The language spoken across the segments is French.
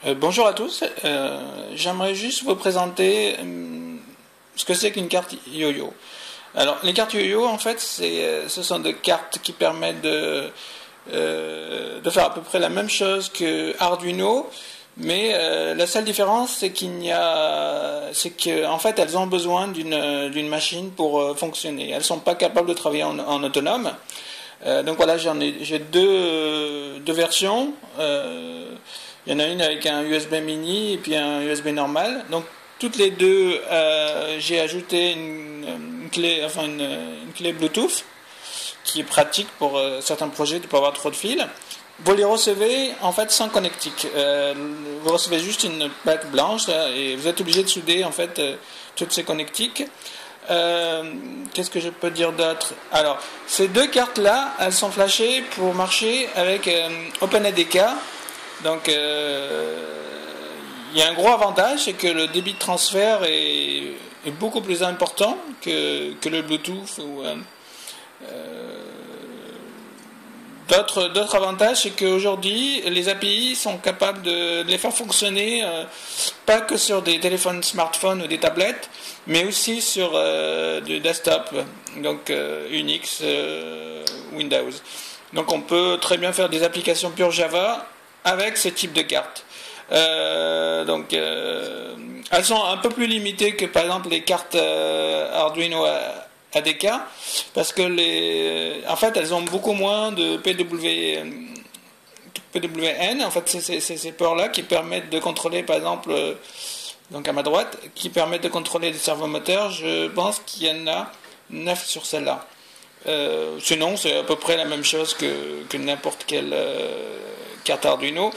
Bonjour à tous. J'aimerais juste vous présenter ce que c'est qu'une carte yo-yo. Alors, les cartes yo-yo, en fait, ce sont des cartes qui permettent de faire à peu près la même chose que Arduino, mais la seule différence, c'est que, en fait, elles ont besoin d'une machine pour fonctionner. Elles sont pas capables de travailler en autonome. Donc voilà, j'ai deux versions. Il y en a une avec un USB mini et puis un USB normal. Donc toutes les deux, j'ai ajouté une clé, enfin une clé Bluetooth qui est pratique pour certains projets de ne pas avoir trop de fils. Vous les recevez en fait sans connectique. Vous recevez juste une plaque blanche là, et vous êtes obligé de souder en fait toutes ces connectiques. Qu'est-ce que je peux dire d'autre? Alors, ces deux cartes-là, elles sont flashées pour marcher avec OpenADK. Donc, il y a un gros avantage, c'est que le débit de transfert est beaucoup plus important que le Bluetooth ou d'autres avantages, c'est qu'aujourd'hui, les API sont capables de les faire fonctionner pas que sur des téléphones smartphones ou des tablettes, mais aussi sur du desktop, donc Unix, Windows. Donc on peut très bien faire des applications pure Java avec ce type de carte. Elles sont un peu plus limitées que par exemple les cartes Arduino ADK, parce que en fait, elles ont beaucoup moins de PWN. En fait, c'est ces ports-là qui permettent de contrôler, par exemple, donc à ma droite, qui permettent de contrôler les servomoteurs. Je pense qu'il y en a 9 sur celle-là. Sinon, c'est à peu près la même chose que n'importe quelle carte Arduino.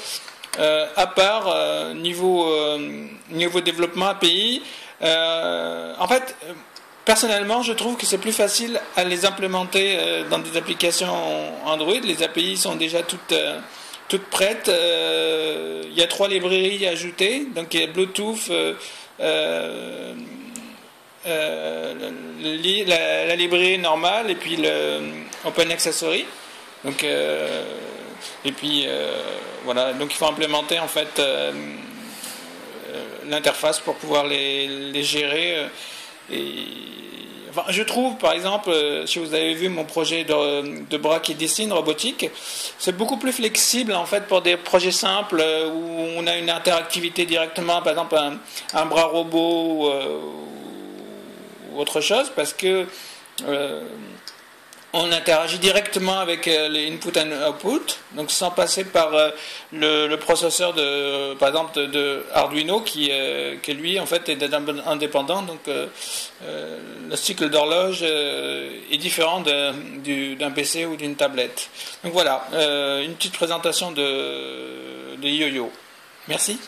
À part niveau développement API, en fait, personnellement, je trouve que c'est plus facile à les implémenter dans des applications Android. Les API sont déjà toutes prêtes. Il y a 3 librairies à ajouter. Donc il y a Bluetooth, la librairie normale et puis le Open Accessory. Donc et puis voilà. Donc il faut implémenter en fait l'interface pour pouvoir les gérer. Enfin, je trouve, par exemple, si vous avez vu mon projet de bras qui dessine robotique, c'est beaucoup plus flexible en fait pour des projets simples où on a une interactivité directement, par exemple un bras robot ou autre chose, parce que on interagit directement avec les input and output, donc sans passer par le processeur par exemple de Arduino qui lui en fait est indépendant. Donc le cycle d'horloge est différent d'un PC ou d'une tablette. Donc voilà, une petite présentation de yo-yo. Merci.